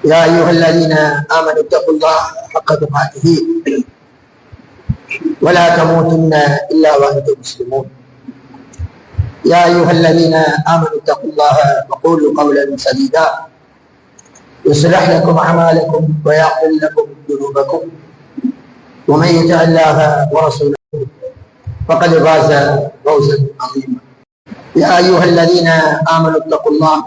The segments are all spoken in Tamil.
يا أيها الذين آمنوا اتقوا الله حق تقاته ولا تموتن إلا وأنتم مسلمون. يا أيها الذين آمنوا اتقوا الله وقولوا قولا سديدا يصلح لكم أعمالكم ويغفر لكم ذنوبكم ومن يطع الله ورسوله فقد فاز فوزا عظيما. يا أيها الذين آمنوا اتقوا الله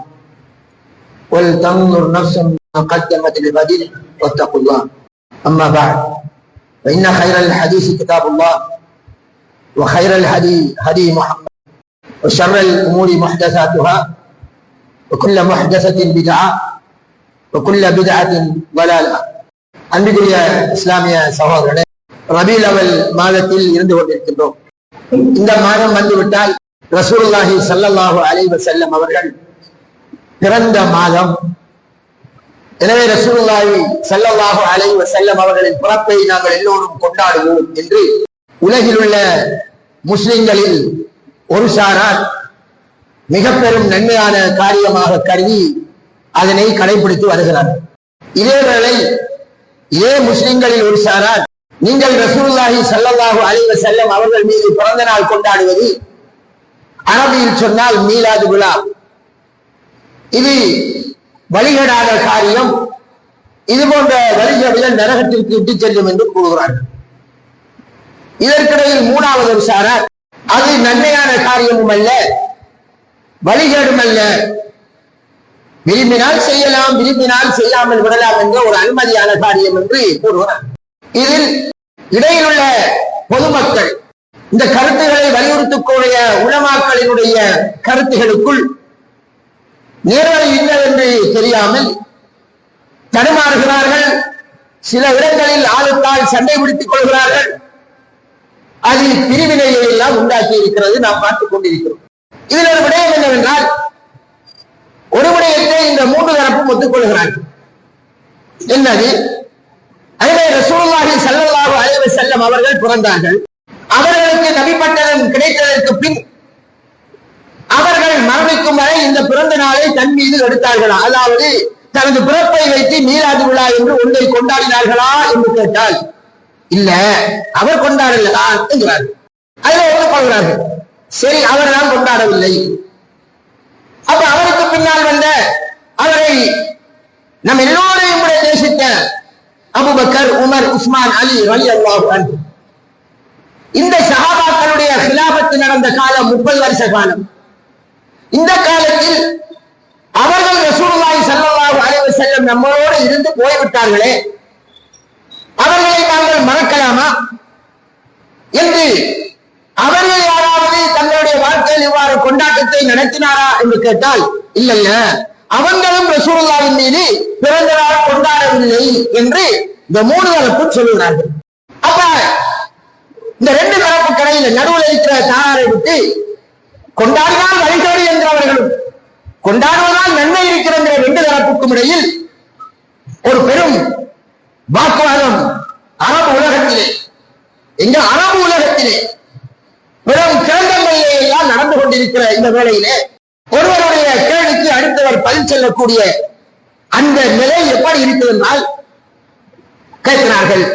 ولتنظر نفس ما قدمت لغد واتقوا الله. أما بعد فإن خير الحديث كتاب الله وخير الهدي هدي محمد وشر الأمور محدثاتها وكل محدثة بدعة وكل بدعة ضلالة. அன்பிற்குரிய இஸ்லாமிய சகோதரர்களே, ரபீல் அவல் மாதத்தில் இருந்து கொண்டிருக்கின்றோம். இந்த மாதம் வந்துவிட்டால் ரசூலுல்லாஹி ஸல்லல்லாஹு அலைஹி வஸல்லம் அவர்கள் பிறந்த மாதம். எனவே ரசூலுல்லாஹி ஸல்லல்லாஹு அலைஹி வஸல்லம் அவர்களின் பிறப்பை நாங்கள் எல்லோரும் கொண்டாடுவோம் என்று உலகில் உள்ள முஸ்லிம்களில் ஒரு சாரார் மிக பெரும் நன்மையான காரியமாக கருதி அதனை கடைபிடித்து வருகிறார்கள். இதேவேளை முஸ்லிம்களில் ஒரு சாரார் நீங்கள் ரசூலுல்லாஹி ஸல்லல்லாஹு அலைஹி வஸல்லம் அவர்கள் மீது பிறந்த நாள் கொண்டாடுவது, அரபியில் சொன்னால் மீலாது விழா, இது வழிகடாத காரியம், இது போன்ற வழிகளில் நரகத்திற்கு இட்டு செல்லும் என்று கூறுகிறார்கள். இதற்கிடையில் மூணாவது ஒரு சாரார் அது நன்மையான காரியமும் அல்ல, வழிகேடும் அல்ல, விரும்பினால் செய்யலாம், விரும்பினால் செய்யாமல் விடலாம் என்ற ஒரு அனுமதியான காரியம் என்று கூறுகிறார். இதில் இடையில் உள்ள பொதுமக்கள் இந்த கருத்துக்களை வலியுறுத்தக்கூடிய உலமாக்களினுடைய கருத்துகளுக்குள் நேர்வழி இல்லை என்று தெரியாமல் தடுமாறுகிறார்கள். சில இடங்களில் ஆளுத்தால் சண்டை பிடித்துக் கொள்கிறார்கள். அதில் பிரிவினையை எல்லாம் உண்டாக்கி இருக்கிறது, நாம் பார்த்துக் கொண்டிருக்கிறோம். இதில் ஒரு விடயம் என்னவென்றால், ஒரு விடயத்தை இந்த மூன்று தரப்பும் ஒத்துக்கொள்கிறார்கள். என்னது? அதிலே ரசூலுல்லாஹி ஸல்லல்லாஹு அலைஹி வஸல்லம் அவர்கள் பிறந்தார்கள். அவர்களுக்கு நபி பட்டம் கிடைத்ததற்கு பின் அவர்கள் மரணிக்கும் வரை இந்த பிறந்த நாளை தன் மீது எடுத்தார்களா, அதாவது தனது பிறப்பை வைத்து மீலாது விழா என்று ஒன்றை கொண்டாடினார்களா என்று கேட்டால் இல்ல, அவர் கொண்டாடலா என்கிறார்கள். அதில் ஒத்துக்கொள்கிறார்கள். சரி, அவர் தான் கொண்டாடவில்லை. அப்ப அவருக்கு பின்னால் வந்த அவரை நம் எல்லோரையும் கூட நேசித்த அபூபக்கர், உமர், உஸ்மான், அலி ரலியல்லாஹு அன்ஹு, இந்த சஹாபாக்களுடைய ஹிலாபத்து நடந்த காலம் 30 வருஷ காலம். இந்த காலத்தில் அவர்கள் ரசூலுல்லாஹி ஸல்லல்லாஹு அலைஹி வஸல்லம் நம்மளோடு இருந்து போய்விட்டார்களே, அவர்களை நாங்கள் மறக்கலாமா என்று அவர்கள் யாராவது தங்களுடைய வாழ்க்கையில் இவ்வாறு கொண்டாட்டத்தை நடத்தினாரா என்று கேட்டால் இல்லல்ல, அவங்களும் ரசூலுல்லாஹின் மீது பிறந்த நாள் கொண்டாடவில்லை என்று இந்த மூணு தரப்பும் சொல்லுகிறார்கள். அப்ப இந்த ரெண்டு தரப்பு கடையில் நடுவில் இருக்கிற தாரை விட்டு கொண்டாடினால் வழிகேடு என்றவர்களும் கொண்டாடுவதால் நன்மை இருக்கிற ரெண்டு தரப்புக்கும் இடையில் ஒரு பெரும் வாக்குவாதம் அரபு உலகத்திலே, அரபு உலகத்திலே பெரும் கிழந்தங்களிலே எல்லாம் நடந்து கொண்டிருக்கிற இந்த வேளையிலே ஒருவருடைய கேள்விக்கு அடுத்தவர் பதில் சொல்லக்கூடிய அந்த நிலை எப்படி இருக்கிறது என்றால், கேட்கிறார்கள்,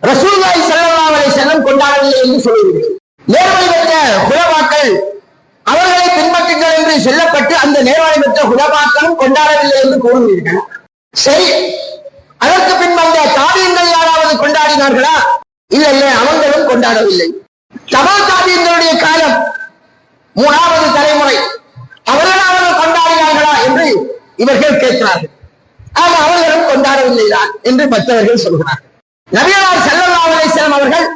ரசூலுல்லாஹி ஸல்லல்லாஹு அலைஹி வஸல்லம் கொண்டாடவில்லை என்று சொல்லுவீர்கள், நேர்வழி பெற்ற குலமாக்கள் அவர்களை பின்பற்றுங்கள் என்று சொல்லப்பட்டு அந்த நேர்வழி பெற்ற குலமாக்களும் கொண்டாடவில்லை என்று கூறுவீர்கள். சரி, அதற்கு பின் வந்த தாபியங்கள் யாராவது கொண்டாடினார்களா? இல்ல, அவங்களும் கொண்டாடவில்லை. தபா தாபியங்களுடைய காலம் 3வது தலைமுறை, அவர்கள் கொண்டாடினார்களா என்று இவர்கள் கேட்கிறார்கள். ஆமா, அவர்களும் கொண்டாடவில்லை தான் என்று மற்றவர்கள் சொல்கிறார்கள். நபியல்லாஹ் ஸல்லல்லாஹு அலைஹி வஸல்லம் அவர்கள்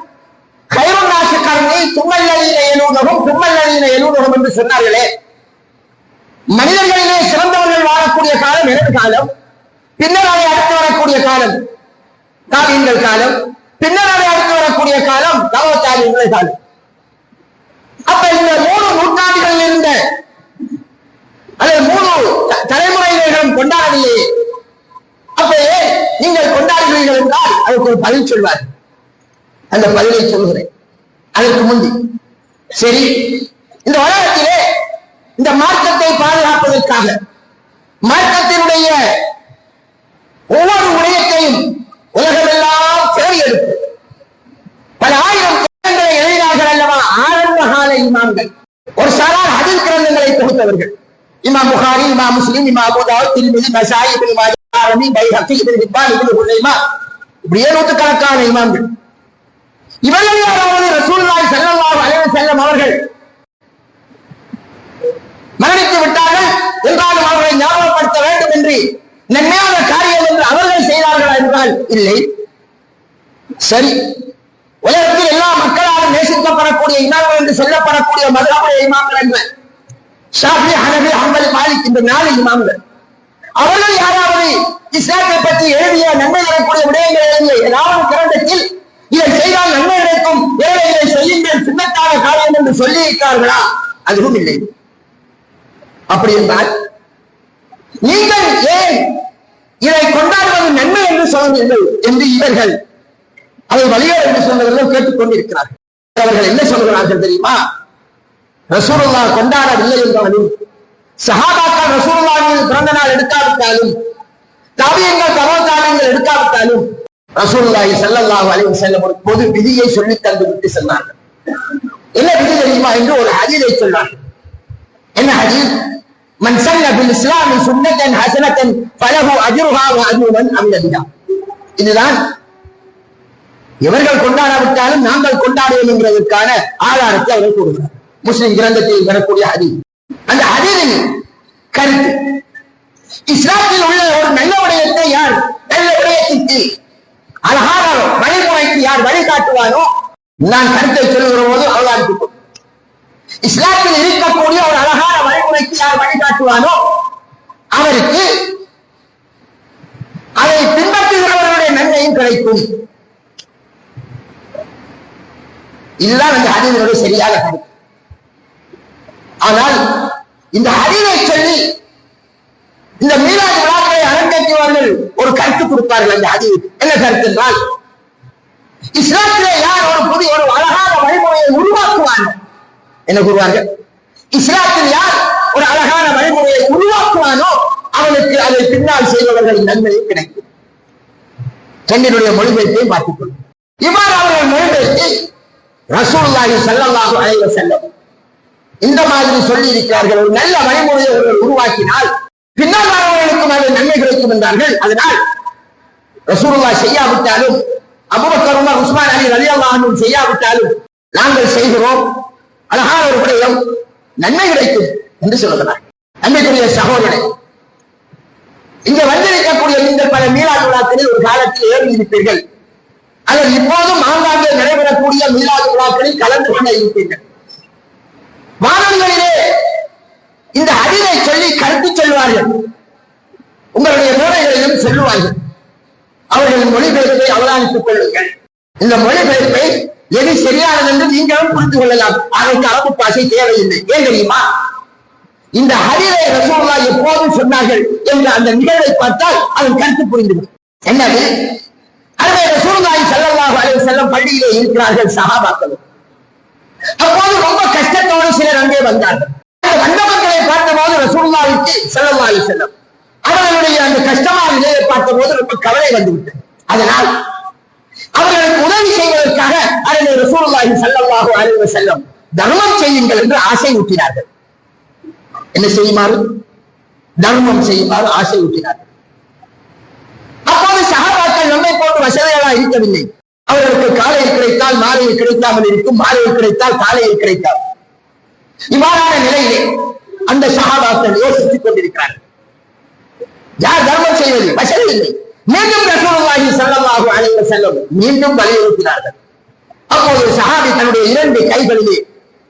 கைருன் நாஸி கர்னி தும்மல்லதீன யலூனஹும் தும்மல்லதீன யலூனஹும் என்று சொன்னார்களே, மனிதர்களிலே சிறந்தவர்கள் வாழக்கூடிய காலம் எனது காலம், பின்னர் அதை அடுத்து வரக்கூடிய காலம் தாபியங்கள் காலம், பின்னர் அதை அடுத்து வரக்கூடிய காலம் தபா காலம். அப்ப இந்த 3 நூற்றாண்டுகளில் இருந்த அல்லது 3 தலைமுறைகளும் கொண்டாடவில்லை. அப்ப நீங்கள் கொண்டாடுகிறீர்கள் என்றால் அதுக்கு ஒரு பதில் சொல்வார். அந்த பதிலை சொல்கிறேன். அதற்கு முந்தி சரி, இந்த உலகத்திலே இந்த மார்க்கத்தை பாதுகாப்பதற்காக மார்க்கத்தினுடைய உள்ளவர்கள். இமாம் புகாரி, இமாம் முஸ்லிம், இமாம் அபூ தாவூத், திர்மிதி, நசாயி, இப்னு மாஜா, தாரமி, பைஹகி, இப்னு ஹிப்பான், இப்னு ஹுஸைமா, இப்படியே நூற்றுக்கணக்கான இமாம்கள். இவர்கள் யாராவது ரசூலுல்லாஹி ஸல்லல்லாஹு அலைஹி வஸல்லம் அவர்கள் மரணித்து விட்டார்கள் என்றாலும் அவர்களை ஞாபகப்படுத்த வேண்டும் என்று நன்மையான காரியம் என்று அவர்கள் செய்தார்களா என்றால் இல்லை. சரி, உலகத்தில் எல்லா மக்களாலும் நேசிக்கப்படக்கூடிய இமாம்கள் என்று சொல்லப்படக்கூடிய மதுஹபுடைய இமாம்கள் என்ற ஷாஃபி, ஹனபி, ஹம்பலி, மாலிக் இந்த 4 இமாம்கள் அவர்கள் யாராவது இஸ்லாத்தை பற்றி எழுதிய நன்மை தரக்கூடிய விடயங்கள் எழுதிய ஏதாவது கிரந்தத்தில் இதை செய்தால் நன்மை கிடைக்கும், இதை செய்யுங்கள் சுன்னத்தான காரியம் என்று சொல்லி இருக்கிறார்களா? அதுவும் இல்லை. அப்படி என்றால் நீங்கள் ஏன் இதை கொண்டாடுவது நன்மை என்று சொல்லுங்கள் என்று இவர்கள் அதை வழியோடு என்று சொன்னவர்களும் கேட்டுக்கொண்டிருக்கிறார்கள். அவர்கள் என்ன சொல்கிறார்கள் தெரியுமா? ரசூலுல்லாஹ் கொண்டாடவில்லை என்றாலும், சஹாபாக்கள் ரசூலுல்லாஹின் பிறந்த நாள் எடுக்காவிட்டாலும், தாபியங்கள் தபோ தாபியங்கள் எடுக்காவிட்டாலும் ரசூலுல்லாஹி ஸல்லல்லாஹு அலைஹி வஸல்லம் ஒரு பொது விதியை சொல்லி தந்து விட்டு சொன்னார்கள். என்ன விதி தெரியுமா என்று ஒரு ஹதீஸை சொன்னார்கள். என்ன ஹதீஸ்? மன் சன்ன பில் இஸ்லாமி சுன்னத்தன் ஹஸனத்தன் ஃபலஹு அஜ்ருஹா வ அஜ்ரு மன் அமில பிஹா. இதுதான் இவர்கள் கொண்டாடாவிட்டாலும் நாங்கள் கொண்டாடுவோம் என்கிறதற்கான ஆதாரத்தை அவர்கள் கூறுகிறார். முஸ்லிம் கிரந்தத்தில் வரக்கூடிய ஹதீஸ். அந்த ஹதீஸின் கருத்து, இஸ்லாத்தில் உள்ள ஒரு நல்ல விடயத்தை யார் நல்ல விடயத்திற்கு அழகான வழிமுறைக்கு யார் வழிகாட்டுவானோ, நான் கருத்தை சொல்லுகிற போது அவதானித்துக் இஸ்லாத்தில் இருக்கக்கூடிய ஒரு அழகான வழிமுறைக்கு யார் வழிகாட்டுவானோ அவருக்கு அதை பின்பற்றுகிறவர்களுடைய நன்மையும் கிடைக்கும். இதுதான் அந்த ஹதீஸினுடைய சரியான கருத்து. ஆனால் இந்த ஹதீஸை சொல்லி இந்த மீலாது விழாக்களை அரங்கேற்றுவார்கள் ஒரு கருத்து கொடுப்பார்கள். அந்த ஹதீஸ் என்ன கருத்து என்றால், இஸ்லாத்திலே யார் ஒரு புதிய ஒரு அழகான வழிமுறையை உருவாக்குவானோ, என்ன கூறுவார்கள்? இஸ்லாத்தில் யார் ஒரு அழகான வழிமுறையை உருவாக்குவானோ அவனுக்கு அதை பின்னால் செய்பவர்களின் நன்மையும் கிடைக்கும். சென்னையுடைய மொழிபெயர்ப்பை பார்த்துக் கொள்ளும். இவ்வாறு அவர்கள் மொழிபெயர்த்து ரசூலுல்லாஹி ஸல்லல்லாஹு அலைஹி வஸல்லம் இந்த மாதிரி சொல்லி இருக்கிறார்கள். ஒரு நல்ல வழிமுறையை உருவாக்கினால் பின்னால் அவர்களுக்கும் அது நன்மை கிடைக்கும் என்றார்கள். அதனால் ரசூலுல்லாஹ் செய்யாவிட்டாலும், அபூபக்கர், உமர், உஸ்மான், அலி ரலியல்லாஹு அன்ஹும் செய்யாவிட்டாலும் நாங்கள் செய்கிறோம், அழகான ஒரு விடயம், நன்மை கிடைக்கும் என்று சொல்லுகிறார். நன்மைக்குரிய சகோதரனை, இங்க வந்திருக்கக்கூடிய இந்த பல மீலாது விழாக்களில் ஒரு காலத்தில் ஏறி இருப்பீர்கள், அல்லது இப்போதும் ஆங்காங்கே நடைபெறக்கூடிய மீலாது விழாக்களில் கலந்து கொள்ள இருப்பீர்கள். வானொலிகளிலே இந்த ஹதீஸை சொல்லி கருத்து சொல்வார்கள், உங்களுடைய மூளைகளிலும் சொல்லுவார்கள். அவர்களின் மொழிபெயர்ப்பை அவதானித்துக் கொள்ளுங்கள். இந்த மொழிபெயர்ப்பை எது சரியானது என்று நீங்களும் புரிந்து கொள்ளலாம். அதற்கு அரபு பாஷை தேவையில்லை. ஏன் தெரியுமா? இந்த ஹதீஸை ரசூலுல்லாஹ் எப்போதும் சொன்னார்கள் என்ற அந்த நிகழ்வை பார்த்தால் அதன் கருத்து புரிந்துவிடும். என்னது? அருமை ரசூலுல்லாஹி ஸல்லல்லாஹு அலைஹி வஸல்லம் பள்ளியிலே இருக்கிறார்கள் சஹாபாக்கள். அப்போது ரொம்ப கஷ்டத்தோடு சிலர் அங்கே வந்தார்கள். வந்த மக்களை பார்த்தபோது ரசூலுல்லாஹி ஸல்லல்லாஹு அலைஹி வஸல்லம் அவர்களுடைய அந்த கஷ்டமான நிலையை பார்த்தபோது ரொம்ப கவலை வந்துவிட்டது. அதனால் அவர்களுக்கு உதவி செய்வதற்காக அருமை ரசூலுல்லாஹி ஸல்லல்லாஹு அலைஹி வஸல்லம் தர்மம் செய்யுங்கள் என்று ஆசை ஊட்டினார்கள். என்ன செய்யுமாறு? தர்மம் செய்யுமாறு ஆசை ஊட்டினார்கள். அப்போது சஹாபாக்கள் நம்மை போன்ற வசதிகளாக இருக்கவில்லை. அவர்களுக்கு காலையில் கிடைத்தால் மாலையில் கிடைக்காமல் இருக்கும், மாலையில் கிடைத்தால் காலையில் கிடைக்காது. இவ்வாறான நிலையிலே அந்த சஹாபாக்கள் யோசித்துக் கொண்டிருக்கிறார்கள், யார் தர்மம் செய்வது? வசதி இல்லை. மீண்டும் ரசூலுல்லாஹி ஸல்லல்லாஹு அலைஹி வஸல்லம் மீண்டும் வலியுறுத்தினார்கள். அப்போது சஹாபி தன்னுடைய 2 கைகளிலே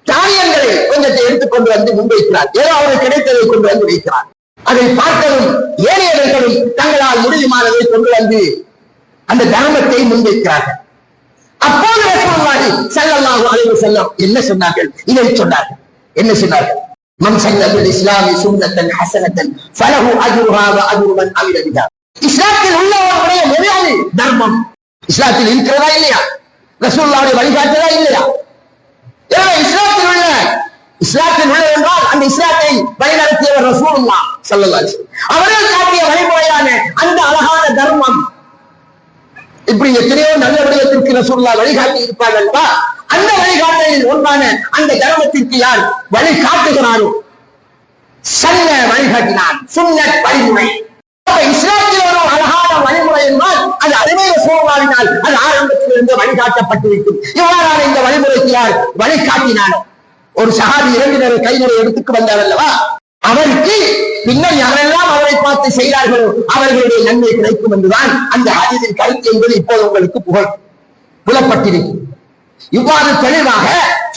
தானியங்களை கொஞ்சத்தை எடுத்துக்கொண்டு வந்து முன்வைக்கிறார். ஏதோ அவருக்கு கிடைத்ததை கொண்டு வந்து வைக்கிறார். அதை பார்த்ததும் ஏனையவர்களும் தங்களால் முடியுமானதை கொண்டு வந்து அந்த தர்மத்தை முன்வைக்கிறார்கள். அப்போது ரசூலுல்லாஹி ஸல்லல்லாஹு அலைஹி வஸல்லம் என்ன சொன்னார்கள்? இதை சொன்னார்கள். என்ன சொன்னார்கள்? மன் சன்ன பில் இஸ்லாமி சுன்னத்தன் ஹஸனத்தன் ஃபலஹு அஜ்ருஹா வ அஜ்ரு மன் அமில பிஹா. இஸ்லாத்தில் உள்ளவர்களுடைய நிறைய தர்மம் இஸ்லாத்தில் இருக்கிறதா இல்லையா? ரசூலுல்லாஹ்வுடைய வழிகாட்டுதா இல்லையா? இஸ்லாத்தில் உள்ள என்றால் அந்த இஸ்லாத்தை வழிநடத்தியவர் ரசூலுல்லாஹ் ஸல்லல்லாஹு அலைஹி வஸல்லம். அவர்கள் காட்டிய வழிமுறையான அந்த அழகான தர்மம். இப்படி எத்தனையோ நல்ல விடயத்திற்கு ரசூலுல்லாஹ் வழிகாட்டி இருப்பார்கள். அந்த வழிகாட்டலில் ஒன்றான அந்த தர்மத்திற்கு யார் வழிகாட்டுகிறாரோ சன்ன வழிகாட்டினான், சுன்னத் வழிமுறை. இஸ்லாத்தில் ஒரு அழகான வழிமுறை என்றால் அது அருமை ரசூலுல்லாஹினால் அது ஆரம்பத்திலிருந்து வழிகாட்டப்பட்டிருக்கும். இவ்வாறான இந்த வழிமுறைக்கு யார் வழிகாட்டினானோ, ஒரு சஹாபி 2 கை நிறைய எடுத்துக்கு வந்தார் அல்லவா, அவருக்கு பின்னர் யாரெல்லாம் அவரை பார்த்து செய்கிறார்களோ அவர்களுடைய நன்மை கிடைக்கும் என்றுதான் அந்த ஹதீஸின் கருத்து என்பது இப்போது உங்களுக்கு புலப்பட்டிருக்கும். இவ்வாறு தெளிவாக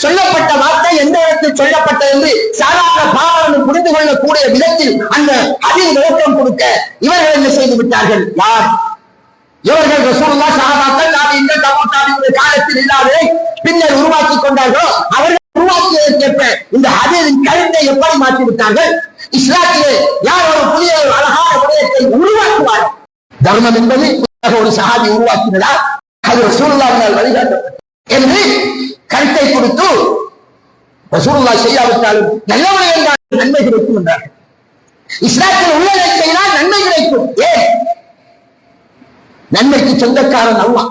சொல்லப்பட்ட வார்த்தை எந்த இடத்தில் சொல்லப்பட்டது என்று சாதாரண பாவம் புரிந்து கொள்ளக்கூடிய விதத்தில் அந்த ஹதீஸ் விளக்கம் கொடுக்க இவர்கள் என்ன செய்து விட்டார்கள்? யார் இவர்கள்? ரசூலுல்லாஹ், சஹாபாக்கள், தாபீன்கள், தபூ தாபீன்களுடைய காலத்தில் இல்லாததை பின்னர் உருவாக்கி கொண்டார்களோ அவர்கள் உருவாக்கியதற்கேற்ப இந்த ஹதீஸின் கருத்தை எப்படி மாற்றி விட்டார்கள்? இஸ்லாத்திலே யார் ஒரு புதிய அழகான விடயத்தை உருவாக்குவார்? தர்மம் என்பது ஒரு சஹாபி உருவாக்கினதா, அது ரசூலுல்லாஹினால் வழிகாட்டப்பட்டது என்று கருத்தை கொடுத்து ரசூலுல்லாஹ் செய்யாவிட்டாலும் நல்ல விடயங்கள் நன்மை கிடைக்கும் என்றார்கள். இஸ்லாத்தில் உள்ளதை செய்தால் நன்மை கிடைக்கும். ஏன்? நன்மைக்கு சொந்தக்காரன் அல்லாஹ்.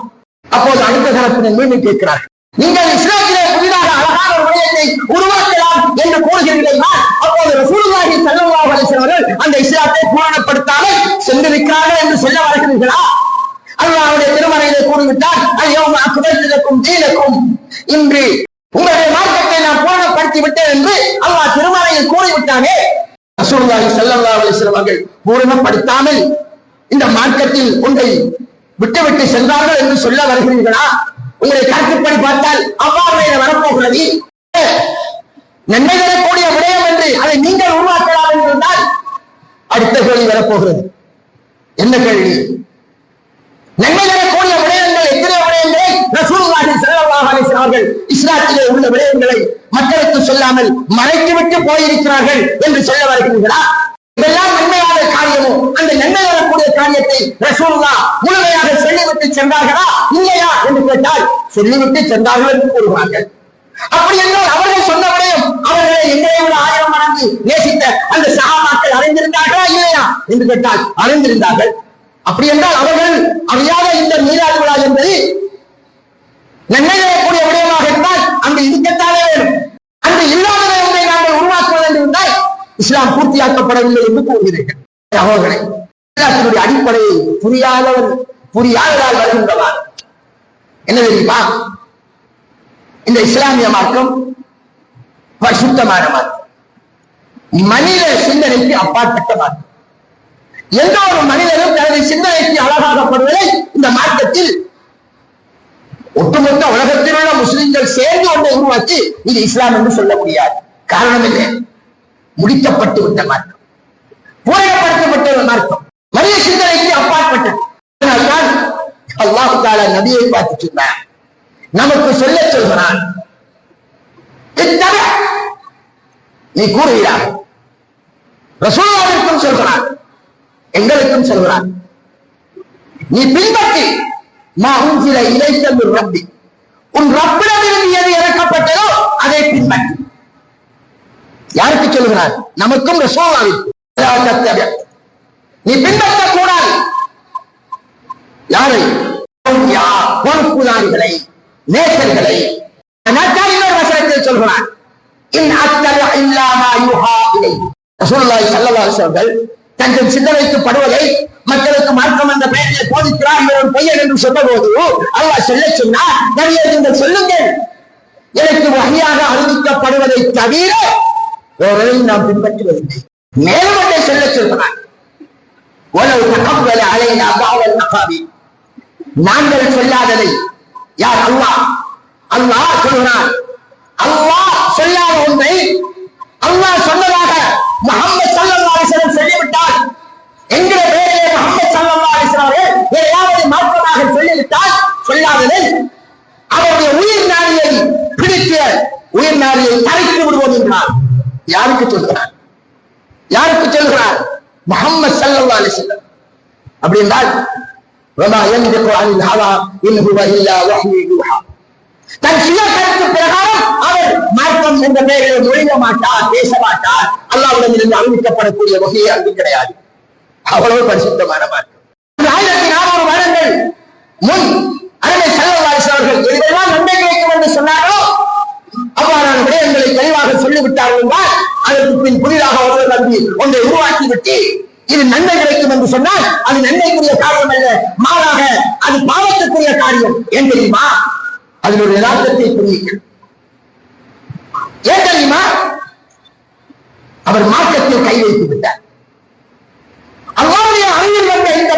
அப்போது அடுத்த தரப்பினர் மீண்டும் கேட்கிறார்கள், நீங்கள் இஸ்லாத்திலே புதிதாக அழகான ஒரு விடயத்தை உருவாக்கலாம் என்று கூறுகிறீர்களா? அப்போது ரசூலுல்லாஹி ஸல்லல்லாஹு அலைஹி வஸல்லம் அந்த இஸ்லாத்தை பூரணப்படுத்தாமல் சென்றிருக்கிறார்கள் என்று சொல்ல வருகிறீர்களா? அல்லாஹ்வுடைய திருமறையிலே கூறிவிட்டார், அல்யௌம அக்மல்து லக்கும் தீனக்கும், இன்று உங்களுடைய மார்க்கத்தை நான் பூரணப்படுத்தி விட்டேன் என்று அல்லாஹ் திருமறையில் கூறிவிட்டானே. ரசூலுல்லாஹி ஸல்லல்லாஹு அலைஹி வஸல்லம் அவர்கள் பூரணப்படுத்தாமல் இந்த மார்க்கத்தில் ஒன்றை விட்டுவிட்டு சென்றார்கள் என்று சொல்ல வருகிறீர்களா? உங்களை கருத்துப்படி பார்த்தால் அவ்வாறு வரப்போகிறது. நன்மை தரக்கூடிய விடயம் என்று அதை நீங்கள் உருவாக்கலாம் என்றிருந்தால் அடுத்த கேள்வி வரப்போகிறது. என்ன கேள்வி? நன்மை தரக்கூடிய விடயங்கள் எத்தனை விடயங்களை ரசூலுல்லாஹி ஸல்லல்லாஹு அலைஹி வஸல்லம் அவர்கள் இஸ்லாத்திலே உள்ள விடயங்களை மக்களுக்கு சொல்லாமல் மறைத்துவிட்டு போயிருக்கிறார்கள் என்று சொல்ல வருகிறீர்களா? இதெல்லாம் நன்மையான காரியமோ? அந்த நன்மை வரக்கூடிய காரியத்தை ரசூலுல்லாஹ் முழுமையாக சொல்லிவிட்டு சென்றார்களா இல்லையா என்று கேட்டால் சொல்லிவிட்டு சென்றார்கள் என்று கூறுகிறார்கள். அப்படி என்றால் அவர்கள் சொன்ன விடயம் அவர்களை எங்களை விட 1000 மடங்கு நேசித்த அந்த சஹாபாக்கள் அறிந்திருந்தார்களா இல்லையா என்று கேட்டால் அறிந்திருந்தார்கள். அப்படி என்றால் அவர்கள் அறியாத இந்த மீலாது விழா என்பது நன்மை தரக்கூடிய விடயமாக இருந்தால் அங்கு இருக்கத்தானே வேணும். அங்கு இல்லாத ஒன்றை நாங்கள் உருவாக்குவது என்று இருந்தால் இஸ்லாம் பூர்த்தியாக்கப்படவில்லை என்று கூறுகிறீர்கள். அவர்களை இஸ்லாத்தினுடைய அடிப்படையை புரியாததால் வருகின்றவார் என்ன தெரியுமா? இந்த இஸ்லாமிய மார்க்கம் பரிசுத்தமான மார்க்கம், மனித சிந்தனைக்கு அப்பாற்பட்ட மார்க்கம். எந்த ஒரு மனிதனும் தனது சிந்தனைக்கு அழகாகப்படுவதை இந்த மார்க்கத்தில் ஒட்டுமொத்த உலகத்தில் உள்ள முஸ்லிம்கள் சேர்ந்து ஒன்றை உருவாக்கி இது இஸ்லாம் என்று சொல்ல முடியாது. காரணம் இல்லை, முடிக்கப்பட்டு விட்ட மார்க்கம், பூரணப்படுத்தப்பட்ட மார்க்கம், மனித சிந்தனைக்கு அப்பாற்பட்டது. அதனால்தான் அல்லாஹ் தஆலா நபியை பார்த்து சொன்னார், நமக்கு சொல்ல சொல்கிறான், நீ கூறுகிறார். ரசூலுல்லாஹ்விற்கும் சொல்கிறான், எங்களுக்கும் சொல்கிறான், நீ பின்பற்றி மா உன்சில இலைக்க மின் ரப்பி, உன் ரப்பிடமிருந்து எது இறக்கப்பட்டதோ அதை பின்பற்றி. யாருக்கு சொல்கிறார்? நமக்கும் ரசூலுல்லாஹ்விற்கும். நீ பின்பற்றக்கூடாது யாரை? பொறுப்புதாரிகளை, நேசர்களை. இன்னொரு வசனத்தில் சொல்கிறான், இன் அத்தல இல்லாமா யுஹா இலை. ரசூலுல்லாஹி ஸல்லல்லாஹு அலைஹி வஸல்லம் தங்கள் சிந்தனைக்கு படுவதை மக்களுக்கு மார்க்கம் என்ற பெயரில் போதிக்கிறார். இவர் பொய்யன் என்று சொன்னபோது அல்லாஹ் சொன்னார், நபியே நீங்கள் சொல்லுங்கள், எனக்கு வகையாக அறிவிக்கப்படுவதை தவிர வேறெதையும் நாம் பின்பற்றுவதில்லை. மேலும் ஒன்றை சொல்கிறார், நாங்கள் சொல்லாததை யார்? அல்லாஹ். அல்லாஹ் சொல்கிறான், அல்லாஹ் சொல்லாத ஒன்றை அல்லாஹ் சொன்னதாக முஹம்மது ஸல்லல்லாஹு அலைஹி வஸல்லம் சொல்லிவிட்டால், என்கிற பெயரிலே முஹம்மது ஸல்லல்லாஹு அலைஹி வஸல்லம் ஏதாவது மாற்றமாக சொல்லிவிட்டால் சொல்லாததை அவருடைய உயிர் நாடியை பிடித்து உயிர் நாடியை தரைத்து விடுவோம் என்றார். யாருக்கு சொல்கிறார்? யாருக்கு சொல்கிறார்? முஹம்மது ஸல்லல்லாஹு அலைஹி வஸல்லம். அப்படி என்றால் தன் சுய கருத்து பிரகாரம் அவர் மார்க்கம் என்ற பெயரில் நுழைய மாட்டார், பேச மாட்டார். அல்லாஹ்விடம் இருந்து அறிவிக்கப்படக்கூடிய வகையை அங்கு கிடையாது. அவ்வளவு பரிசுத்தமான மார்க்கம். 1400 வருடங்கள் முன் அருமை ஸல்லல்லாஹு அலைஹி வஸல்லம் அவர்கள் எதெல்லாம் நன்மை கிடைக்கும் என்று சொன்னாரோ அவ்வாறான விடயங்களை தெளிவாக சொல்லிவிட்டார்கள் என்றால் அதற்கு பின் புதிதாக ஒருவர் நம்பி ஒன்றை உருவாக்கிவிட்டு இது நன்மை கிடைக்கும் என்று சொன்னால் அது நன்மைக்குரிய காரியம் அல்ல, மாறாக அது பாவத்துக்குரிய காரியம். ஏன் தெரியுமா? அதில் ஒரு யதார்த்தத்தை புரியுங்கள். ஏன் தெரியுமா? அவர் மார்க்கத்தில் கை வைத்து விட்டார். அல்லாஹ்வுடைய அறிவில் வந்த இந்த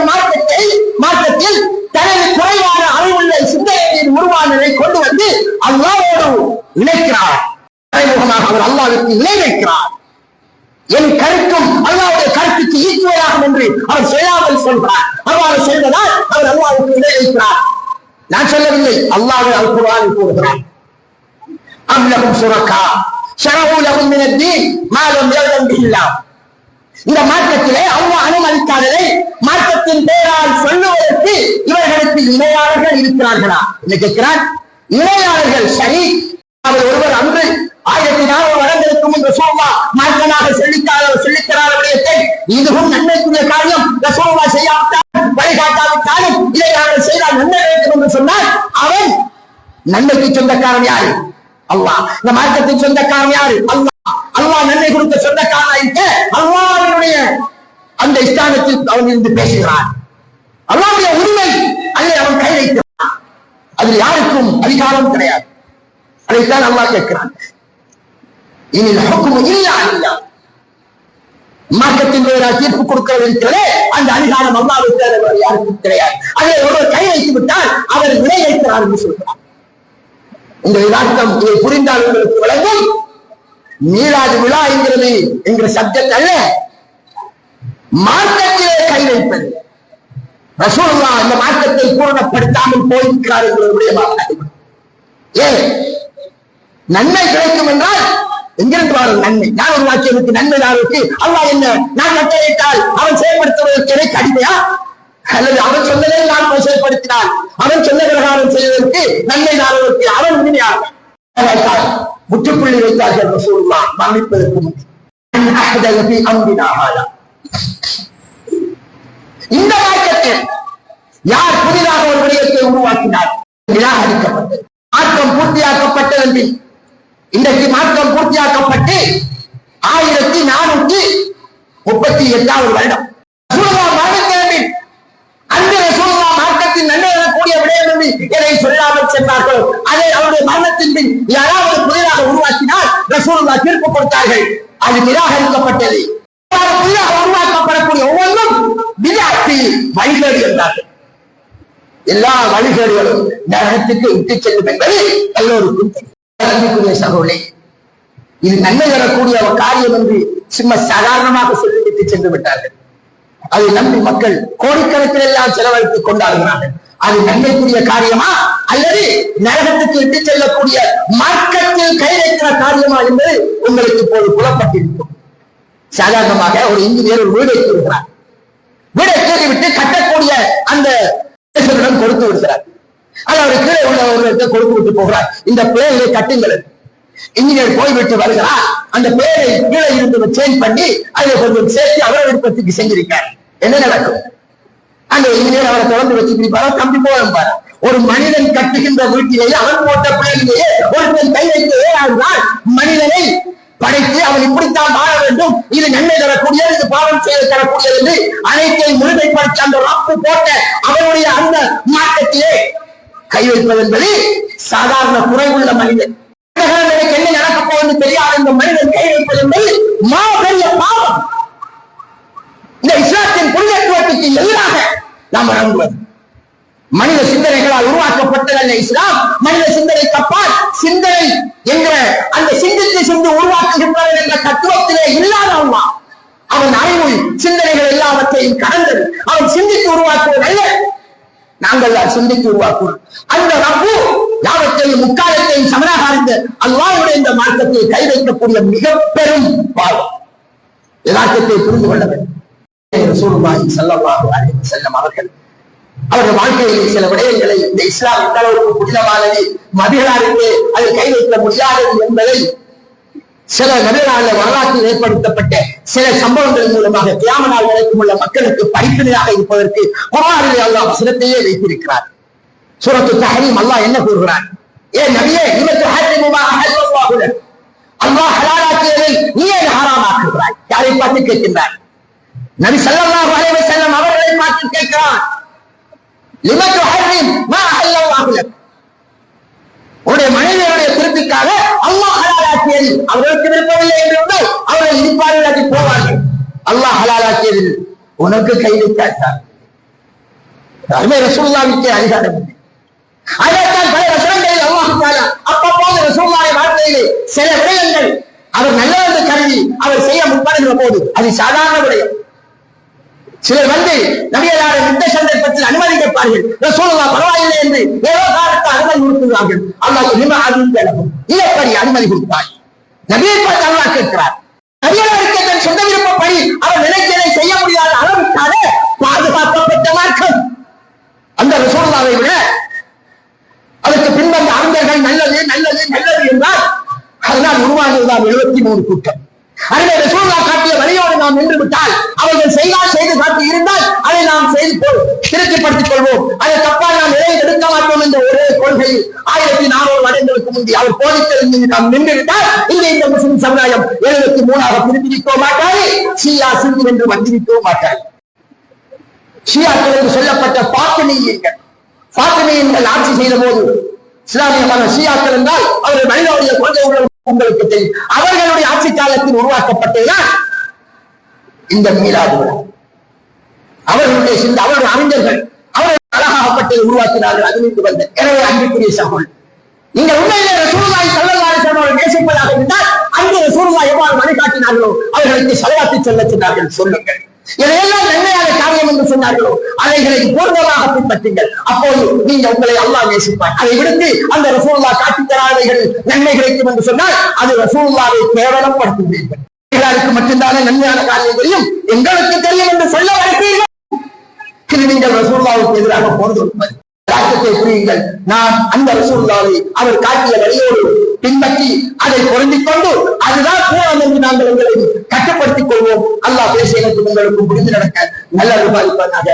மார்க்கத்தில் தனது குறைவான அறிவுள்ள சிந்தனையின் உருவானதை கொண்டு வந்து அல்லாஹ்வோடு இணைக்கிறார். மறைமுகமாக அவர் அல்லாஹ்வுக்கு இணை வைக்கிறார். என் கருத்தும் அல்லாஹ்வுடைய கருத்துக்கு ஈக்குவலாகும் என்று அவர் சொல்லாமல் சொல்றார். அவ்வாறு சொல்வதால் அவர் அல்லாஹ்வுக்கு இணை வைக்கிறார். நான் சொல்லவில்லை, அல்லாஹ் அல் குர்ஆனில் கூறுகிறார், அம் லஹும் ஷுரகா ஷரஉ லஹும் மின தீன் மா லம் யஅலம் பில்லாஹ். இந்த மார்க்கத்திலே அல்லாஹ் அனுமதிக்காததை மார்க்கத்தின் பெயரால் சொல்லுவதற்கு இவர்களுக்கு இணையாளர்கள் இருக்கிறார்களா என்று கேட்கிறார். இணையாளர்கள் சரி. அவர் ஒருவர் அன்று 1400 வருடங்களுக்கு முன் ரசூலுல்லாஹ் மார்க்கமாக சொல்லித்தராத விடயத்தை இதுவும் நன்மைக்குரிய காரியம், ரசூலுல்லாஹ் செய்யாவிட்டால் வழிகாட்டாவிட்டாலும் இதை நாங்கள் செய்தால் நன்மை கிடைக்கும் என்று சொன்னால் அவன் நன்மைக்கு சொந்தக்காரன் யாரு? அல்லாஹ். இந்த மார்க்கத்தின் சொந்தக்காரன் யாரு? அல்லாஹ். அல்லாஹ் நன்மை கொடுத்த சொந்தக்காரன் இருக்க அல்லாஹ்வுடைய அந்த ஸ்தானத்தில் அவன் இருந்து பேசுகிறான். அல்லாஹ்வுடைய உரிமை அல்ல அவன் கை வைக்கிறான். அதில் யாருக்கும் அதிகாரம் கிடையாது. அதைத்தான் அல்லாஹ் கேட்கிறான். இனில் ஹுக்மு இல்லா அல்லாஹ். மார்க்கத்தின் பேரால் தீர்ப்பு கொடுக்கிறது இருக்கிறதே அந்த அதிகாரம் அல்லாஹ்வுக்கு வேறு யாருக்கும் கிடையாது. அதை ஒருவர் கை வைத்து விட்டால் அவர் விலை வைக்கிறார் என்று சொல்கிறார். இந்த யதார்த்தம் இதை புரிந்தால் உங்களுக்கு விளங்கும். மீலாது விழா என்கிறது என்கிற சப்ஜெக்ட் அல்ல, மார்க்கத்திலே கை வைப்பது. ரசூலுல்லாஹ் இந்த மார்க்கத்தை பூரணப்படுத்தாமல் போயிருக்கிறார் என்கிறவருடைய ஏன் நன்மை கிடைக்கும் என்றால் எங்கிருந்து வரும் நன்மை? நான் ஒரு வாக்கியத்துக்கு நன்மை தாருக்கு அல்லாஹ் என்ன நான் கட்டளையிட்டால் அவன் செயல்படுத்துவதற்கு எனக்கு அடிமையா? அல்லது அவன் சொன்னதை நான் செயல்படுத்தினால் அவன் சொன்ன பிரகாரம் செய்வதற்கு நன்மை தாரதற்கு அவன் உரிமையாக முற்றுப்புள்ளி வைத்தார்கள் ரசூலுல்லாஹ் மன்னிப்பதற்கு முன். இந்த வாக்கியத்தில் யார் புதிதாக ஒரு விடயத்தை உருவாக்கினார்? நிராகரிக்கப்பட்டது. மாற்றம் பூர்த்தியாக்கப்பட்டது. இன்றைக்கு மாற்றம் பூர்த்தியாக்கப்பட்டு 1438வது வருடம் அந்த ரசூலுல்லாஹ் மார்க்கத்தின் நன்மை வரக்கூடிய விடயம் என்று எதை சொல்லாமல் சென்றார்களோ அதை அவருடைய மரணத்தின் பின் யாராவது புதிதாக உருவாக்கினால் ரசூலுல்லாஹ் தீர்ப்பு கொடுத்தார்கள். அது நிராகரிக்கப்பட்டது. புதிதாக உருவாக்கப்படக்கூடிய ஒவ்வொன்றும் பிதஅத் வழிகேடு என்றார்கள். எல்லா வழிகேடுகளும் நரகத்துக்கு இட்டு செல்லும் என்பது எல்லோருக்கும் தெரியும். சகோதரே, இது நன்மை வரக்கூடிய காரியம் என்று சும்மா சாதாரணமாக சொல்லிவிட்டு சென்று விட்டார்கள். அதை நம்பி மக்கள் கோடிக்கணக்கில் எல்லாம் செலவழித்துக் கொண்டாடுகிறார்கள். அது நன்மைக்குரிய காரியமா அல்லது நரகத்துக்கு இட்டு செல்லக்கூடிய மார்க்கத்தில் கை வைக்கிற காரியமா என்பது உங்களுக்கு இப்போது புலப்பட்டிருக்கும். சாதாரணமாக ஒரு இன்ஜினியர் ஒரு வீடை கூறுகிறார். வீடை கூறிவிட்டு கட்டக்கூடிய அந்த கொடுத்து விடுகிறார். அதாவது கீழே உள்ள ஒருவருக்கு கொடுத்து விட்டு போகிறார். இந்த பிளேனை கட்டுங்கள். இன்ஜினியர் போய்விட்டு வருகிறார். அந்த பிளேனை கீழே இருந்து சேஞ்ச் பண்ணி அதை கொஞ்சம் சேர்த்து அவரை விருப்பத்துக்கு செஞ்சிருக்கார். என்ன நடக்கும்? அந்த இன்ஜினியர் அவரை தொடர்ந்து வச்சுக்கிட்டு தம்பி போவார். ஒரு மனிதன் கட்டுகின்ற வீட்டிலேயே அவன் போட்ட பிள்ளையிலேயே ஒருத்தன் கை வைத்து ஏறால் மனிதனை படைத்து அவன் இப்படித்தான் வாழ வேண்டும், இது நன்மை தரக்கூடியது, இது பாவம் செய்து தரக்கூடியது என்று அனைத்தையும் முழுமைப்படுத்தி அந்த ரப்பு போட்ட அவனுடைய அந்த மாற்றத்திலே கை வைப்பது என்பது சாதாரண குறைவுள்ள மனிதன். என்ன நடக்க போவது தெரியாத இந்த மனிதன் கை வைப்பது என்பது மாபெரிய பாவம். இந்த இஸ்லாத்தின் புனிதத்துவத்துக்கு எதிராக நாம் வழங்குவது. மனித சிந்தனைகளால் உருவாக்கப்பட்டதல்ல இஸ்லாம். மனித சிந்தனை தப்பால் சிந்தனை என்கிற அந்த சிந்தித்து சென்று உருவாக்குகின்றனர் என்ற தத்துவத்திலே இல்லாத அல்லாஹ் அவன் அறிவு சிந்தனைகள் எல்லாவற்றையும் கடந்தது. அவன் சிந்தித்து உருவாக்குவதல்ல, நாங்கள் சிந்தித்து உருவாக்குவோம். அந்த ரப்பு யாவற்றையும் முக்காலத்தையும் சமனாக அறிந்த அல்லாஹ்வுடைய இந்த மார்க்கத்தை கை வைக்கக்கூடிய மிக பெரும் பாவம். யதார்த்தத்தை புரிந்து கொள்ள வேண்டும். ரசூலுல்லாஹி ஸல்லல்லாஹு அலைஹி வஸல்லம் அவர்கள் வாழ்க்கையில் சில விடயங்களை இந்த இஸ்லாம் எந்த அளவுக்கு புனிதமானது, மதிகளாருக்கு அது கை வைக்க முடியாதது என்பதை சில நபிகளால வரலாற்றில் ஏற்படுத்தப்பட்ட சில சம்பவங்கள் மூலமாக கியாம நாள் வரைக்கும் உள்ள மக்களுக்கு படிப்பினையாக இருப்பதற்கு குர்ஆனிலே அல்லாஹ் வசனத்தையே வைத்திருக்கிறார். சூரத்து தஹரீம் அல்லாஹ் என்ன கூறுகிறார்? ஏ நபியே, இவற்றை ஹர்ரிமு மா அஹல்லல்லாஹு லக் அல்லாஹ் ஹலாலாக்கியதை நீ ஏன் ஹராமாக்குகிறாய்? யாரை பார்த்து கேட்கின்றாய்? நபி ஸல்லல்லாஹு அலைஹி வஸல்லம் அவர்களை பார்த்து கேட்கிறான், லிம துஹர்ரிம் மா அஹல்லல்லாஹு லக். உன்னுடைய மனைவியுடைய திருப்திக்காக அல்லாஹ் ஹலாலாக்கியது அவர்களுக்கு விருப்பமில்லை என்று அவர்கள் இருப்பார்கள், போவார்கள். அல்லாஹ் ஹலாலாக்கியது உனக்கு கை வைத்தார். அருமை ரசூலுல்லாஹ்வுக்கு அதிகாரம் இல்லை. அதைத்தான் பல வசனங்களில் அல்லாஹ் தஆலா அப்பப்போது ரசூலுல்லாஹ்வுடைய வாழ்க்கையிலே சில விடயங்கள் அவர் நல்லது கருதி அவர் செய்ய முற்படுகிற போது அது சாதாரண விடயம். சிலர் வந்து நபியலாரை யுத்த சந்தர்ப்பத்தில் அனுமதி கேட்பார்கள். ரசூலுல்லாஹ் பரவாயில்லை என்று ஏதோ காலத்தை அனுமதி கொடுக்கிறார்கள். அல்லாஹ் லிமா அலிந்தலகும், இதப்படி அனுமதி கொடுத்தாய். நபியை பார்த்து அல்லாஹ் கேட்கிறார். நபியலாருக்கு தன் சொந்த விருப்பப்படி அவர் நினைத்ததை செய்ய முடியாத அளவுக்காக பாதுகாக்கப்பட்ட மார்க்கம். அந்த ரசூலுல்லாஹை விட அதற்கு பின்வந்த அறிஞர்கள் நல்லது நல்லது நல்லது என்றால் அதனால் உருவானதுதான் 73 கூட்டம். அதிலே ரசூலுல்லாஹ் காட்டிய வழியோடு நாம் நின்று விட்டால், அவர்கள் செய்து காட்டி இருந்தால் அதை நாம் செய்து திருப்திப்படுத்திக் கொள்வோம். அதை தப்பால் நாம் இறை எடுக்க மாட்டோம் என்ற ஒரே கொள்கையில் 1400 வருடங்களுக்கு முந்தி அவர் போதித்தது நாம் நின்று விட்டால் இந்த முஸ்லிம் சமுதாயம் 73ஆக பிரிந்திருக்க மாட்டாரு, ஷியா சிந்தி என்று வந்திருக்கவும் மாட்டார். ஷியாக்கள் என்று சொல்லப்பட்ட பாத்திமியன்கள் ஆட்சி செய்த போது இஸ்லாமியமான ஷியாக்கள் என்றால் அவர்கள் மனிதனுடைய கொள்கை உங்களுக்கு தெரியும். அவர்களுடைய ஆட்சி காலத்தில் உருவாக்கப்பட்டதுதான் இந்த மீலாது விழா. அவர்களுடைய அவருடைய அறிஞர்கள் அவர்கள் அழகாகப்பட்டதை உருவாக்கினார்கள். அதிலிருந்து வந்த எனவே அன்புக்குரிய சகோதரர், நீங்கள் உண்மையிலே ரசூலுல்லாஹி ஸல்லல்லாஹு அலைஹி வஸல்லம் அவர்கள் நேசிப்பதாக இருந்தால் அந்த ரசூலுல்லாஹ் எவ்வாறு வழிகாட்டினார்களோ அவர்களுக்கு ஸலவாத்து சொல்லச் சொன்னார்கள். சொல்லுங்கள், எதையெல்லாம் நன்மையான காரியம் என்று சொன்னார்களோ அதைகளை பூர்வமாக பின்பற்றுங்கள். அப்போது நீங்க உங்களை அல்லாஹ் நேசிப்பார். அதை விடுத்து அந்த ரசூலுல்லாஹ் காட்டித் தராதைகள் நன்மை கிடைக்கும் என்று சொன்னால் அது ரசூலுல்லாஹை கேவலப்படுத்துகிறீர்கள். எல்லாருக்கும் மட்டும்தானே நன்மையான காரியம் தெரியும், எங்களுக்கு தெரியும் என்று சொல்ல வருகிறீர்கள். நீங்கள் ரசூலுல்லாஹ்வுக்கு எதிராக போறது புரியுங்கள். நாம் அந்த ரசூலுல்லாஹை அவர் காட்டிய வழியோடு பின்பற்றி அதை பொருந்திக் கொண்டு அதுதான் பூரணம் என்று நாங்கள் எங்களை கட்டுப்படுத்திக் கொள்வோம். அல்லாஹ் பேச எனக்கு உங்களுக்கும் புரிந்து நடக்க நல்ல பாதிப்பாக.